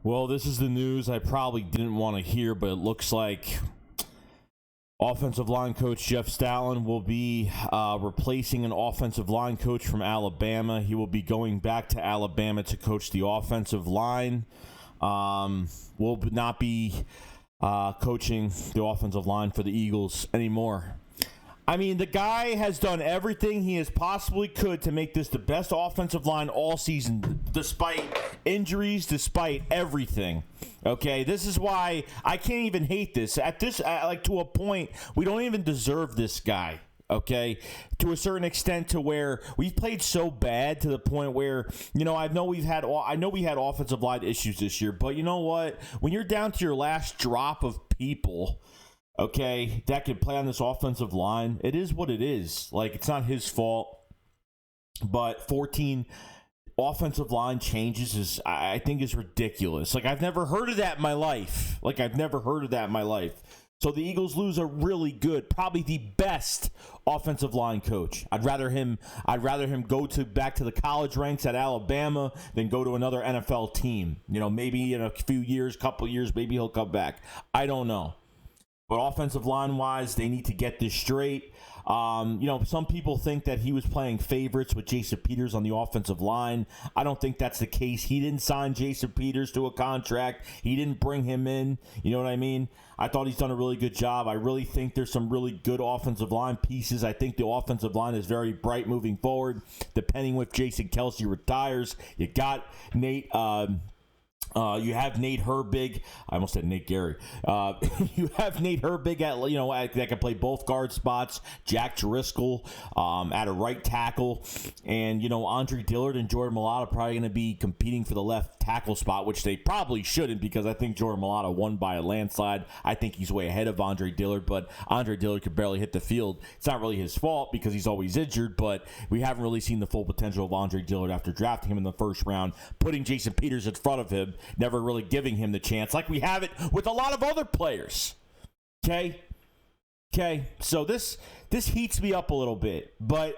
Well, this is the news I probably didn't want to hear, but it looks like offensive line coach Jeff Stoutland will be replacing an offensive line coach from Alabama. He will be going back to Alabama to coach the offensive line. Will not be coaching the offensive line for the Eagles anymore. I mean, the guy has done everything he has possibly could to make this the best offensive line all season, despite injuries, despite everything. Okay, this is why I can't even hate this. Like to a point, we don't even deserve this guy. Okay, to a certain extent, to where we've played so bad to the point where, you know, I know we had offensive line issues this year, but you know what? When you're down to your last drop of people, okay, that could play on this offensive line, it is what it is. Like, it's not his fault. But 14 offensive line changes I think is ridiculous. Like, I've never heard of that in my life. So the Eagles lose a really good, probably the best offensive line coach. I'd rather him go back to the college ranks at Alabama than go to another NFL team. You know, maybe in a couple years, maybe he'll come back. I don't know. But offensive line-wise, they need to get this straight. You know, some people think that he was playing favorites with Jason Peters on the offensive line. I don't think that's the case. He didn't sign Jason Peters to a contract. He didn't bring him in. You know what I mean? I thought he's done a really good job. I really think there's some really good offensive line pieces. I think the offensive line is very bright moving forward. Depending if Jason Kelce retires, you got Nate... you have Nate Herbig. I almost said Nate Gary. You have Nate Herbig that can play both guard spots. Jack Driscoll at a right tackle, and Andre Dillard and Jordan Mailata probably going to be competing for the left tackle spot, which they probably shouldn't because I think Jordan Mailata won by a landslide. I think he's way ahead of Andre Dillard, but Andre Dillard could barely hit the field. It's not really his fault because he's always injured, but we haven't really seen the full potential of Andre Dillard after drafting him in the first round, putting Jason Peters in front of him, never really giving him the chance like we have it with a lot of other players. Okay, so this heats me up a little bit, but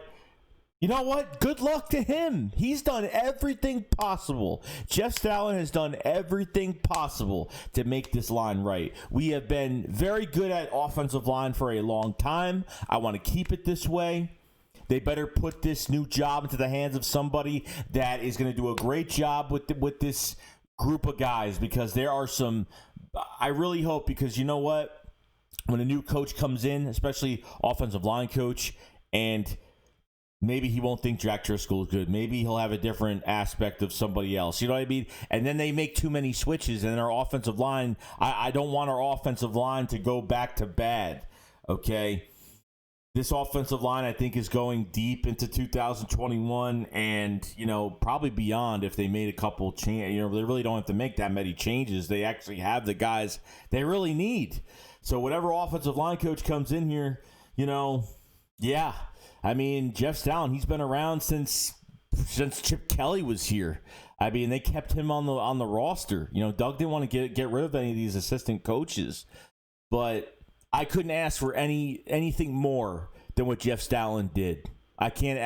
you know what? Good luck to him. He's done everything possible. Jeff Stoutland has done everything possible to make this line right. We have been very good at offensive line for a long time. I want to keep it this way. They better put this new job into the hands of somebody that is going to do a great job with this group of guys, because there are some, I really hope, because you know what? When a new coach comes in, especially offensive line coach, and maybe he won't think Jack Driscoll is good. Maybe he'll have a different aspect of somebody else. You know what I mean? And then they make too many switches, and our offensive line, I don't want our offensive line to go back to bad, okay? This offensive line, I think, is going deep into 2021 and, probably beyond if they made a couple changes. They really don't have to make that many changes. They actually have the guys they really need. So whatever offensive line coach comes in here, yeah. I mean, Jeff Stoutland, he's been around since Chip Kelly was here. I mean, they kept him on the roster. Doug didn't want to get rid of any of these assistant coaches, but I couldn't ask for anything more than what Jeff Stoutland did. I can't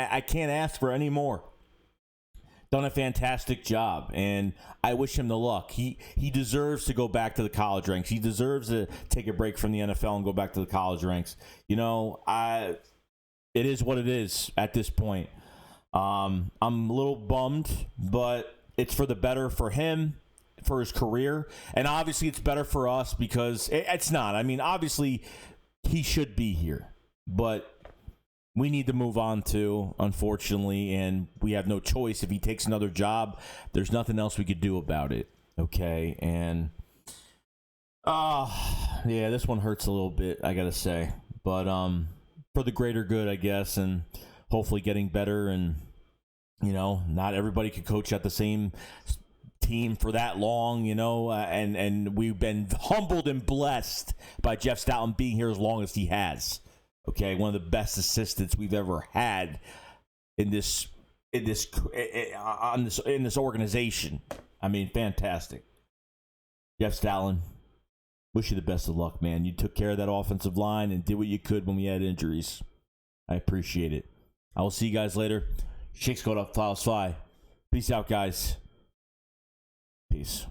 ask for any more. Done a fantastic job, and I wish him the luck. He deserves to go back to the college ranks. He deserves to take a break from the NFL and go back to the college ranks. It is what it is at this point. I'm a little bummed, but it's for the better for him, for his career, and obviously it's better for us because it's not. I mean, obviously he should be here, but we need to move on too, unfortunately, and we have no choice. If he takes another job, there's nothing else we could do about it, okay? And yeah, this one hurts a little bit, I gotta say, but for the greater good, I guess, and hopefully getting better, and not everybody could coach at the same team for that long, and we've been humbled and blessed by Jeff Stoutland being here as long as he has. Okay, one of the best assistants we've ever had in this organization. I mean, fantastic. Jeff Stoutland, wish you the best of luck, man. You took care of that offensive line and did what you could when we had injuries. I appreciate it. I will see you guys later. Shakes go up, files fly. Peace out, guys. Peace.